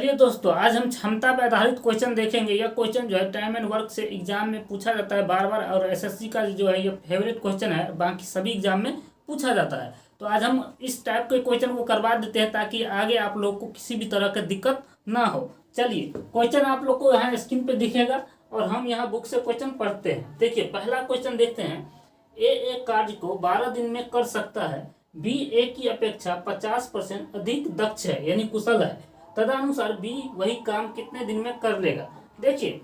चलिए दोस्तों, आज हम क्षमता पर आधारित क्वेश्चन देखेंगे। यह क्वेश्चन जो है टाइम एंड वर्क से एग्जाम में पूछा जाता है बार बार, और एसएससी का जो है ये फेवरेट क्वेश्चन है, बाकी सभी एग्जाम में पूछा जाता है। तो आज हम इस टाइप के क्वेश्चन को करवा देते हैं ताकि आगे आप लोग को किसी भी तरह का दिक्कत ना हो। चलिए, क्वेश्चन आप लोग को यहाँ स्क्रीन पे दिखेगा और हम यहाँ बुक से क्वेश्चन पढ़ते हैं। देखिए, पहला क्वेश्चन देखते हैं। ए एक कार्य को 12 दिन में कर सकता है, बी ए की अपेक्षा 50% अधिक दक्ष है यानी कुशल है, तदनुसार बी वही काम कितने दिन में कर लेगा। देखिए,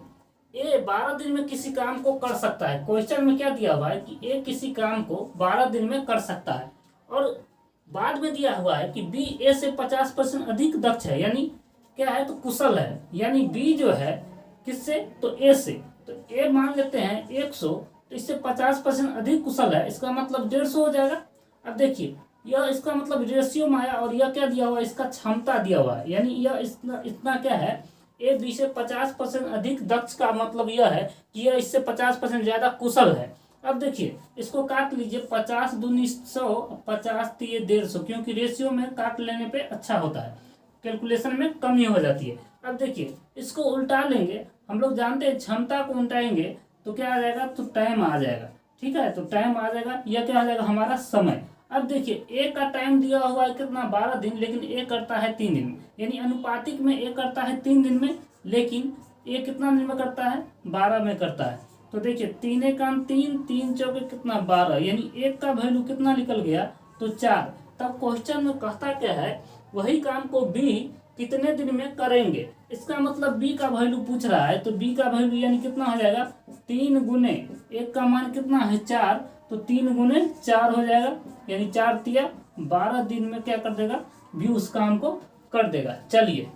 ए 12 दिन में किसी काम को कर सकता है। क्वेश्चन में क्या दिया हुआ है कि ए किसी काम को 12 दिन में कर सकता है, और बाद में दिया हुआ है कि बी ए से 50% अधिक दक्ष है, यानी क्या है, तो कुशल है। यानी बी जो है किससे, तो ए से। तो ए मान लेते हैं 100, तो इससे 50% अधिक कुशल है, इसका मतलब 150 हो जाएगा। अब देखिए, यह इसका मतलब रेशियो में आया, और यह क्या दिया हुआ है, इसका क्षमता दिया हुआ है, यानी यह इतना क्या है, ए बी से 50% अधिक दक्ष का मतलब यह है कि यह इससे 50% ज्यादा कुशल है। अब देखिए, इसको काट लीजिए, 50 दूनी 100, 50 तिये 150, क्योंकि रेशियो में काट लेने पे अच्छा होता है, कैलकुलेशन में कमी हो जाती है। अब देखिए, इसको उल्टा लेंगे, हम लोग जानते हैं क्षमता को उल्टाएंगे तो क्या आ जाएगा, तो टाइम आ जाएगा। ठीक है, तो टाइम आ जाएगा, यह क्या आ जाएगा, हमारा समय। अब देखिए, ए का टाइम दिया हुआ है कितना, 12 दिन, लेकिन ए करता है 3 दिन में, यानी अनुपातिक में ए करता है 3 दिन में, लेकिन ए कितना दिन में करता है, 12 में करता है। तो देखिए, 3 एकम 3, 3 चौके कितना 12, यानी एक का वैल्यू कितना निकल गया, तो 4। तब क्वेश्चन में कहता क्या है, वही काम को बी कितने दिन में करेंगे। इसका मतलब बी का वैल्यू पूछ रहा है, तो बी का वैल्यू यानी कितना हो जाएगा, 3 गुने एक का मान कितना है 4, तो 3 गुने 4 हो जाएगा, यानी 4 तिया 12 दिन में क्या कर देगा, भी उस काम को कर देगा। चलिए,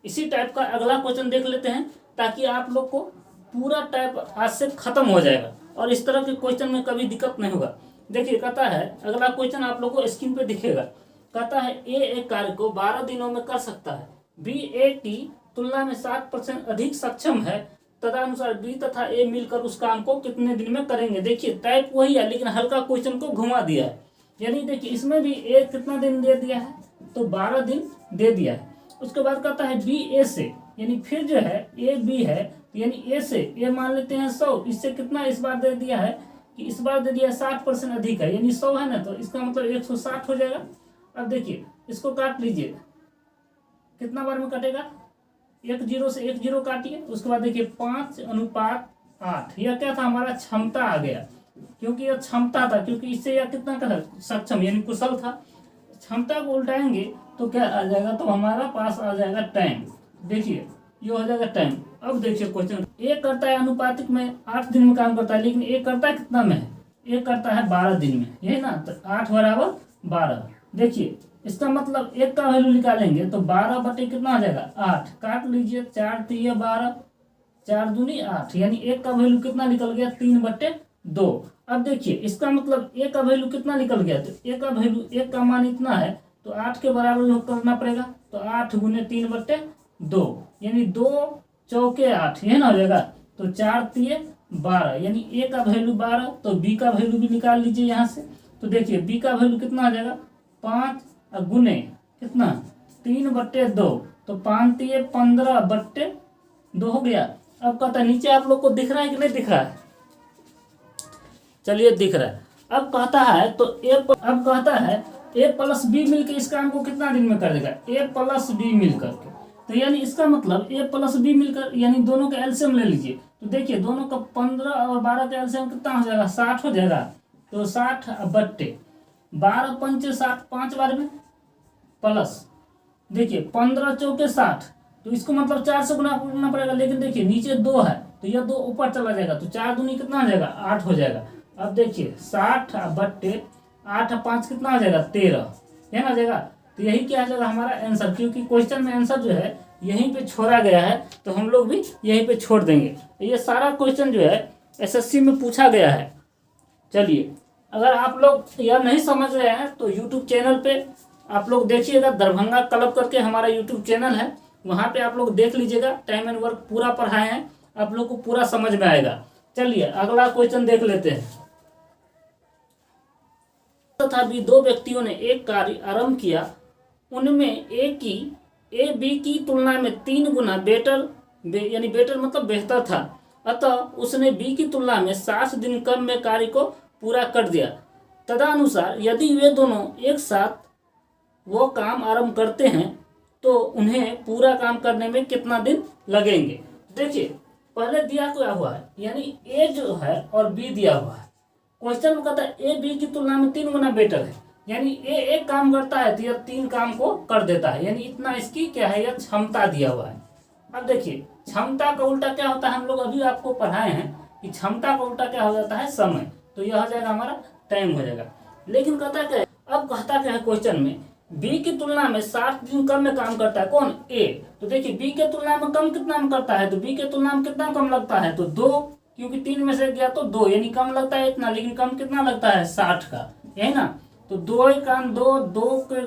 इसी टाइप का अगला क्वेश्चन देख लेते हैं, ताकि आप लोग को पूरा टाइप आज से खत्म हो जाएगा और इस तरह के क्वेश्चन में कभी दिक्कत नहीं होगा। देखिए, कहता है, अगला क्वेश्चन आप लोग को स्क्रीन पे दिखेगा। कहता है, ए एक कार्य को 12 दिनों में कर सकता है, बी ए की तुलना में 60% अधिक सक्षम है, तदनुसार बी तथा ए मिलकर उस काम को कितने दिन में करेंगे। देखिए, टाइप वही है, लेकिन हल्का क्वेश्चन को घुमा दिया है। यानी देखिए, इसमें भी ए कितना दिन दे दिया है, तो 12 दिन दे दिया है। उसके बाद कहता है बी ए से, यानी फिर जो है ए बी है, यानी ए से ए मान लेते हैं 100, इससे कितना इस बार दे दिया है, कि इस बार दे दिया 60% अधिक है, यानी 100 है ना, तो इसका मतलब 160 हो जाएगा। अब देखिए, इसको काट लीजिए, कितना बार में कटेगा, 1 0 से 1 0 काटिए। उसके बाद देखिए 5:8, यह क्या था, हमारा क्षमता आ गया, क्योंकि यह क्षमता था, क्योंकि इससे यह कितना का सक्षम यानी कुशल था। क्षमता को उल्टाएंगे तो क्या आ जाएगा, तो हमारा पास आ जाएगा टाइम। देखिए, ये हो जाएगा टाइम। अब देखिए क्वेश्चन, ए करता है अनुपातिक में 8 दिन में काम करता है, लेकिन ए करता है कितना में, ए करता है 12 दिन में, यही ना, तो 8 बराबर 12। देखिए, इसका मतलब एक का वैल्यू निकालेंगे तो 12 बटे कितना आ जाएगा, 8, काट लीजिए, 4 तिये 12, 4 दूनी 8, यानी एक का वैल्यू कितना निकल गया, 3/2। अब देखिए, इसका मतलब एक का वैल्यू कितना निकल गया, तो एक का वैल्यू, एक का मान इतना है, तो 8 के बराबर करना पड़ेगा, तो 8 गुने 3/2, यानी 2 चौके 8, यह ना हो जाएगा। तो 4 तिये 12, यानी ए का वैल्यू 12, तो बी का वैल्यू भी निकाल लीजिए यहाँ से। तो देखिए, बी का वैल्यू कितना आ जाएगा, 5 गुने कितना 3/2, तो 5 तिये 15/2 हो गया। अब कहता है, नीचे आप लोग को दिख रहा है कि नहीं दिख रहा है, चलिए दिख रहा है। अब कहता है, तो अब कहता है ए प्लस बी मिलकर इस काम को कितना दिन में कर देगा, ए प्लस बी मिलकर के। तो यानी इसका मतलब ए प्लस बी मिलकर, यानी दोनों का एलसीएम ले लीजिए, तो देखिए दोनों का 15 और 12 का एलसीएम कितना हो जाएगा, 60 हो जाएगा। तो 60/12 पंचे 60, 5 बार में प्लस, देखिए 15 चौके 60, तो इसको मतलब 4 से गुना करना पड़ेगा, लेकिन देखिए नीचे 2 है, तो यह 2 ऊपर चला जाएगा, तो 4 दूनी कितना आ जाएगा, 8 हो जाएगा। अब देखिए 60/8, 5 कितना आ जाएगा, 13, है ना, आ जाएगा। तो यही क्या आ जाएगा हमारा आंसर, क्योंकि क्वेश्चन में आंसर जो है यहीं पे छोड़ा गया है, तो हम लोग भी यहीं पे छोड़ देंगे। ये सारा क्वेश्चन जो है एसएससी में पूछा गया है। चलिए, अगर आप लोग यह नहीं समझ रहे हैं तो यूट्यूब चैनल पे आप लोग देखिएगा, दरभंगा क्लब करके हमारा यूट्यूब चैनल है, वहाँ पे आप लोग देख लीजिएगा, टाइम एंड वर्क पूरा पढ़ाए हैं, आप लोग को पूरा समझ में आएगा। चलिए, अगला क्वेश्चन देख लेते हैं। तथा भी 2 व्यक्तियों ने एक कार्य आरंभ किया, उनमें एक की ए बी की तुलना में 3 गुना बेटर यानी बेटर मतलब बेहतर था, अतः उसने बी की तुलना में 60 दिन कम में कार्य को पूरा कर दिया। तदनुसार यदि वे दोनों एक साथ वो काम आरंभ करते हैं तो उन्हें पूरा काम करने में कितना दिन लगेंगे। देखिए पहले दिया क्या हुआ है, यानी ए जो है और बी दिया हुआ है। क्वेश्चन में कहता है ए बी की तुलना में 3 गुना बेटर है, यानी ए एक काम करता है तो यह 3 काम को कर देता है, यानी इतना इसकी क्या है, यह क्षमता दिया हुआ है। अब देखिए क्षमता का उल्टा क्या होता है, हम लोग अभी आपको पढ़ाए हैं कि क्षमता का उल्टा क्या हो जाता है, समय। तो यह हो जाएगा हमारा टाइम हो जाएगा। लेकिन कहता क्या है, अब कहता क्या है क्वेश्चन में, बी की तुलना में 60 दिन कम में काम करता है कौन, ए। तो देखिए बी के तुलना में कम कितना में करता है, तो बी के तुलना में कितना कम लगता है, तो 2, क्योंकि 3 में से गया तो 2, यानी कम लगता है इतना, लेकिन कम कितना लगता है 60 का, यही ना। तो 2 1 2, 2 के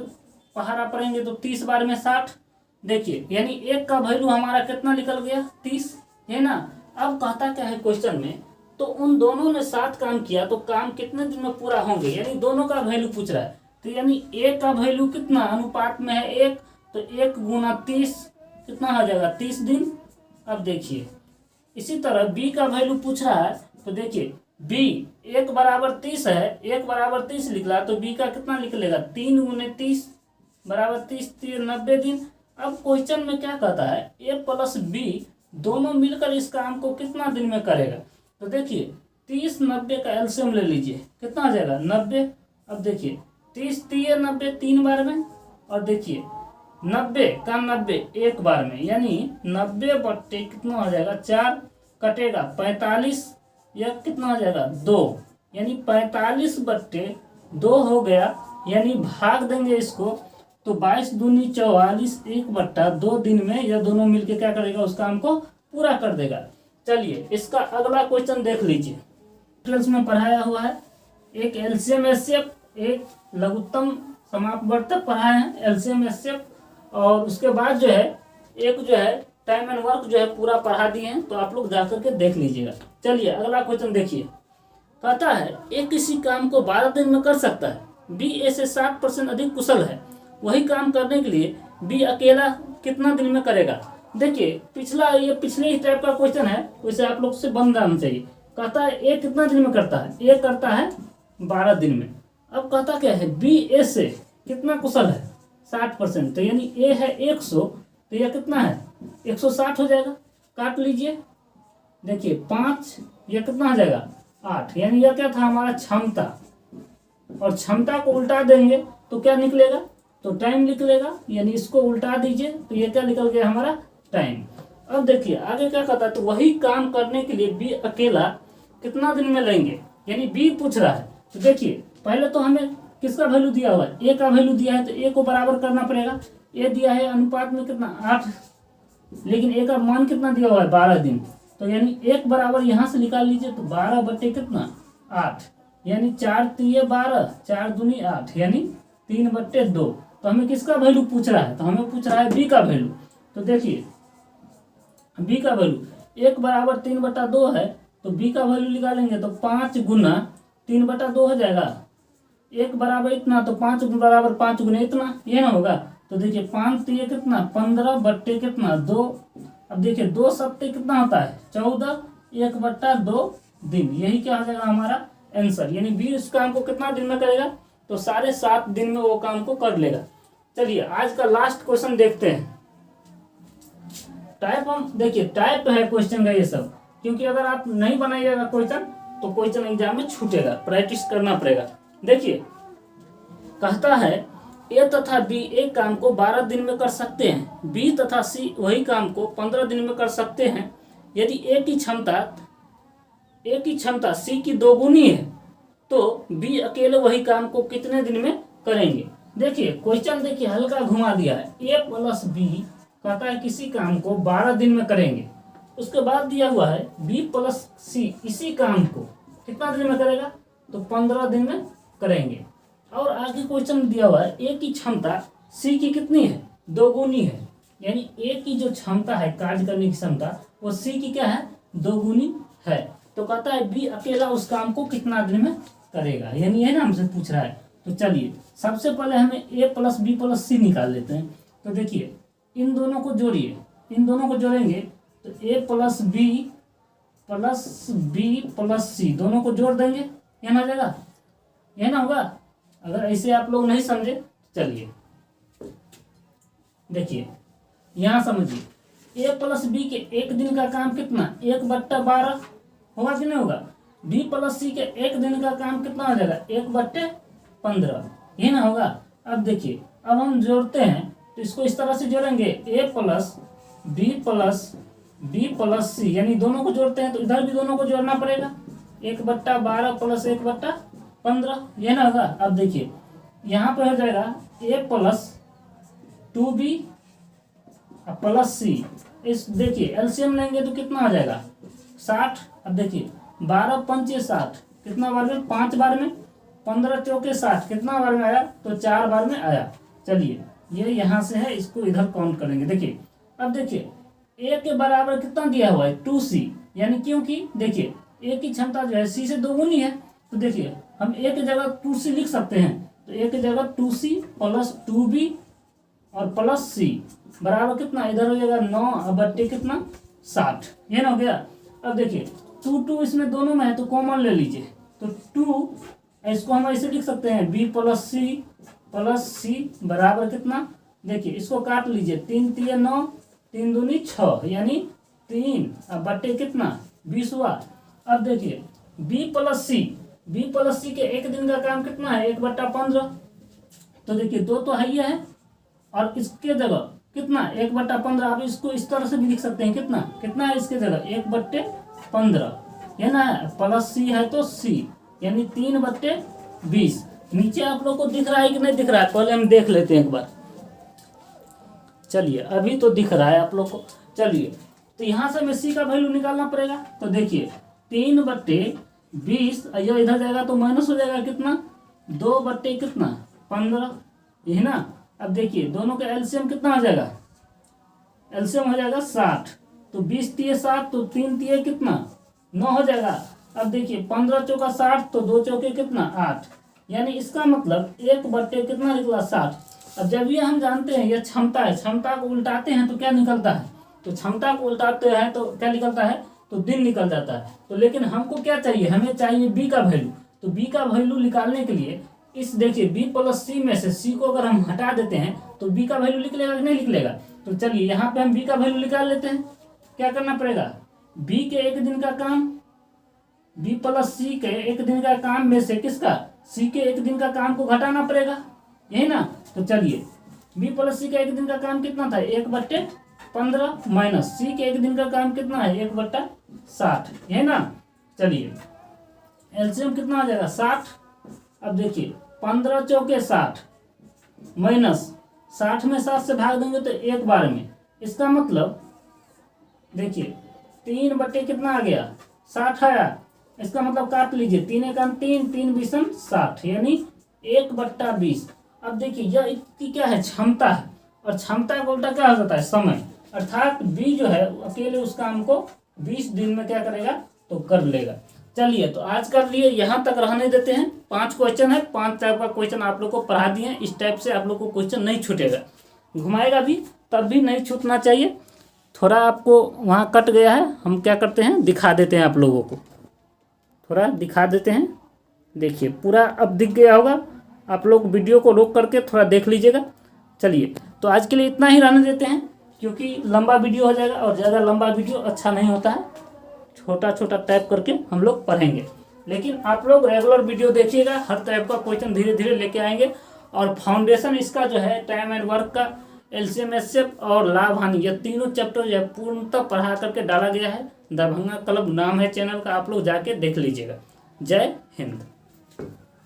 पहाड़ा पड़ेंगे तो 30 बार में 60। देखिए यानी एक का वैल्यू हमारा कितना निकल गया, 30, है ना। अब कहता क्या है क्वेश्चन में, तो उन दोनों ने 7 काम किया तो काम कितने दिन में पूरा होंगे, यानी दोनों का वैल्यू पूछ रहा है। तो यानी ए का वैल्यू कितना अनुपात में है 1, तो 1 गुना 30 कितना हो जाएगा, 30 दिन। अब देखिए इसी तरह बी का वैल्यू पूछ रहा है, तो देखिए बी 1 बराबर 30 है, 1 बराबर 30 निकला, तो बी का कितना निकलेगा, 3 गुने 30 बराबर 30, 90 दिन। अब क्वेश्चन में क्या कहता है, ए प्लस बी दोनों मिलकर इस काम को कितना दिन में करेगा। तो देखिए 30 90 का एलसीएम ले लीजिए, कितना आ जाएगा 90। अब देखिए 30 3 90 3 बार में, और देखिए 90 का 90 1 बार में, यानी 90 बट्टे कितना हो जाएगा 4, कटेगा 45, यह कितना हो जाएगा 2, यानी 45 बट्टे 2 हो गया, यानी भाग देंगे इसको तो 22 दूनी 44, 1/2 दिन में यह दोनों मिलके क्या करेगा, उस काम को पूरा कर देगा। चलिए इसका अगला क्वेश्चन देख लीजिए, डिटेल्स में पढ़ाया हुआ है। एक एलसीएम एचसीएफ, एक लघुत्तम समापवर्तक पढ़ाए हैं एलसीएम एचसीएफ, और उसके बाद जो है एक जो है टाइम एंड वर्क जो है पूरा पढ़ा दिए हैं, तो आप लोग जाकर के देख लीजिएगा। चलिए अगला क्वेश्चन देखिए, कहता है ए किसी काम को 12 दिन में कर सकता है, बी ए से 60% अधिक कुशल है, वही काम करने के लिए बी अकेला कितना दिन में करेगा। देखिए पिछला ये पिछले ही टाइप का क्वेश्चन है, वैसे आप लोग से बन जाना चाहिए। कहता है ए कितना दिन में करता है, ए करता है 12 दिन में। अब कहता क्या है, बी ए से कितना कुशल है 60%, तो यानी ए है 100, तो यह कितना है 160 हो जाएगा, काट लीजिए। देखिए 5, यह कितना हो जाएगा 8, यानी यह क्या था हमारा क्षमता, और क्षमता को उल्टा देंगे तो क्या निकलेगा, तो टाइम निकलेगा, यानी इसको उल्टा दीजिए तो ये क्या निकल गया हमारा टाइम। अब देखिए आगे क्या कहता है, तो वही काम करने के लिए बी अकेला कितना दिन में लेंगे, यानी बी पूछ रहा है। तो देखिए पहले तो हमें किसका वैल्यू दिया हुआ है, ए का वैल्यू दिया है, तो ए को बराबर करना पड़ेगा। ए दिया है अनुपात में कितना 8, लेकिन ए का मान कितना दिया हुआ है 12 दिन, तो यानी 1 बराबर यहाँ से निकाल लीजिए, तो 12 बटे कितना 8, यानी 4 3 12, 4 दूनी 8, यानी 3/2। तो हमें किसका वैल्यू पूछ रहा है, तो हमें पूछ रहा है बी का वैल्यू। तो देखिए बी का वैल्यू 1 बराबर 3/2 है, तो बी का वैल्यू निकालेंगे तो 5 गुना 3/2 हो जाएगा। 1 बराबर इतना, तो 5 बराबर 5 गुना इतना, ये ना होगा। तो देखिए 5 3 कितना 15 बट्टे कितना 2। अब देखिए 2 सप्ते कितना होता है 14, 1/2 दिन, यही क्या हो जाएगा हमारा आंसर। यानी बी इस काम को कितना दिन में करेगा, तो 7.5 दिन में वो काम को कर लेगा। चलिए आज का लास्ट क्वेश्चन देखते हैं। टाइप हम देखिए टाइप है क्वेश्चन का ये सब, क्योंकि अगर आप नहीं बनाइएगा क्वेश्चन तो क्वेश्चन एग्जाम में छूटेगा, प्रैक्टिस करना पड़ेगा। देखिए कहता है ए तथा बी एक काम को 12 दिन में कर सकते हैं, बी तथा सी वही काम को 15 दिन में कर सकते हैं। यदि ए की क्षमता सी की 2 गुनी है तो बी अकेले वही काम को कितने दिन में करेंगे। देखिए क्वेश्चन देखिए हल्का घुमा दिया है, ए प्लस बी कहता है किसी काम को 12 दिन में करेंगे, उसके बाद दिया हुआ है बी प्लस सी इसी काम को कितना दिन में करेगा, तो 15 दिन में करेंगे। और आगे क्वेश्चन दिया हुआ है ए की क्षमता सी की कितनी है 2 गुनी है, यानी ए की जो क्षमता है कार्य करने की क्षमता वो सी की क्या है 2 गुनी है। तो कहता है बी अकेला उस काम को कितना दिन में करेगा, यानी है ना हमसे पूछ रहा है। तो चलिए सबसे पहले हमें ए प्लस बी प्लस सी निकाल लेते हैं। तो देखिए इन दोनों को जोड़िए, इन दोनों को जोड़ेंगे तो a प्लस बी प्लस सी दोनों को जोड़ देंगे, यह ना हो जाएगा, यह ना होगा। अगर ऐसे आप लोग नहीं समझे चलिए देखिए यहाँ समझिए, a प्लस बी के एक दिन का काम कितना 1/12 होगा कि नहीं होगा। b प्लस सी के एक दिन का काम कितना हो जाएगा 1/15, ये ना होगा। अब देखिए अब हम जोड़ते हैं तो इसको इस तरह से जोड़ेंगे a प्लस बी प्लस सी, यानी दोनों को जोड़ते हैं तो इधर भी दोनों को जोड़ना पड़ेगा 1/12 प्लस 1/15, ये ना होगा। अब देखिए यहाँ पर हो जाएगा a प्लस 2b प्लस सी, इस देखिए एलसीएम लेंगे तो कितना हो जाएगा 60। अब देखिए 12 पंचे 60, कितना बार में 5 बार में, 15 चौके 60, कितना बार में आया तो 4 बार में आया। चलिए ये यहाँ से है, इसको इधर काउंट करेंगे। देखिए अब देखिए a के बराबर कितना दिया हुआ है 2c, यानी क्योंकि देखिए a की क्षमता जो है c से दोगुनी है, तो देखिए हम a की जगह 2c लिख सकते हैं, तो a की जगह 2c प्लस 2b और प्लस c बराबर कितना इधर हो जाएगा 9 बट्टे कितना 60, ये ना हो गया। अब देखिए 2 इसमें दोनों में है तो कॉमन ले लीजिए, तो 2 इसको हम ऐसे लिख सकते हैं b प्लस सी बराबर कितना, देखिए इसको काट लीजिए 3 तिया 9, 3 दूनी 6, यानी 3 अब बट्टे कितना 20 हुआ। अब देखिए b प्लस सी के एक दिन का काम कितना है 1/15, तो देखिए 2 तो है ही है और इसके जगह कितना 1/15, आप इसको इस तरह से भी लिख सकते हैं, कितना है इसके जगह 1/15, है ना, प्लस सी है तो c यानी 3/20। नीचे आप लोग को दिख रहा है कि नहीं दिख रहा है, पहले हम देख लेते हैं एक बार। चलिए अभी तो दिख रहा है आप लोग को। चलिए तो यहाँ से हमें सी का वैल्यू निकालना पड़ेगा, तो देखिए 3/20 यह इधर जाएगा तो माइनस हो जाएगा कितना 2/15, यही ना। अब देखिए दोनों का एलसीएम कितना हो जाएगा, एलसीएम हो जाएगा 60, तो 20 तिये 60 तो 3 तिये कितना 9 हो जाएगा। अब देखिए 15 चौका 60 तो 2 चौके कितना 8, यानी इसका मतलब 1/, कितना निकला 60। अब जब ये हम जानते हैं ये क्षमता है, क्षमता को उल्टाते हैं तो क्या निकलता है, तो क्षमता को उल्टाते हैं तो क्या निकलता है तो दिन निकल जाता है। तो लेकिन हमको क्या चाहिए, हमें चाहिए बी का वैल्यू, तो बी का वैल्यू निकालने के लिए इस देखिए बी प्लस सी में से सी को अगर हम हटा देते हैं तो बी का वैल्यू निकलेगा कि नहीं निकलेगा। तो चलिए यहाँ पे हम बी का वैल्यू निकाल लेते हैं। क्या करना पड़ेगा, बी के एक दिन का काम, बी प्लस सी के एक दिन का काम में से किसका सी के एक दिन का काम को घटाना पड़ेगा, यही ना। तो चलिए बी प्लस सी का एक दिन का काम कितना था 1/15 माइनस सी के एक दिन का काम कितना है 1/60, यही ना। चलिए एलसीएम कितना आ जाएगा 60। अब देखिए 15 चौके 60 माइनस 60 में 7 से भाग देंगे तो एक बार में, इसका मतलब देखिए 3 कितना आ गया 60 आया, इसका मतलब काट लीजिए 3 एकम 3, 3 बीसम 60, यानी 1/20। अब देखिए यह इसकी क्या है क्षमता है, और क्षमता का उल्टा क्या हो जाता है समय, अर्थात बी जो है अकेले उस काम को 20 दिन में क्या करेगा तो कर लेगा। चलिए तो आज कर लिए, यहाँ तक रहने देते हैं। 5 क्वेश्चन है, 5 टाइप का क्वेश्चन आप लोग को पढ़ा दिए हैं। इस टाइप से आप लोग को क्वेश्चन नहीं छूटेगा, घुमाएगा भी तब भी नहीं छूटना चाहिए। थोड़ा आपको वहाँ कट गया है, हम क्या करते हैं दिखा देते हैं आप लोगों को, थोड़ा दिखा देते हैं। देखिए पूरा अब दिख गया होगा, आप लोग वीडियो को रोक करके थोड़ा देख लीजिएगा। चलिए तो आज के लिए इतना ही रहने देते हैं, क्योंकि लंबा वीडियो हो जाएगा और ज़्यादा लंबा वीडियो अच्छा नहीं होता है। छोटा छोटा टाइप करके हम लोग पढ़ेंगे, लेकिन आप लोग रेगुलर वीडियो देखिएगा, हर टाइप का क्वेश्चन धीरे धीरे लेके आएंगे। और फाउंडेशन इसका जो है टाइम एंड वर्क का, एलसीएम एचसीएफ और लाभ हानि, ये तीनों चैप्टर जो है पूर्णतः पढ़ा करके डाला गया है। दरभंगा क्लब नाम है चैनल का, आप लोग जाके देख लीजिएगा। जय हिंद।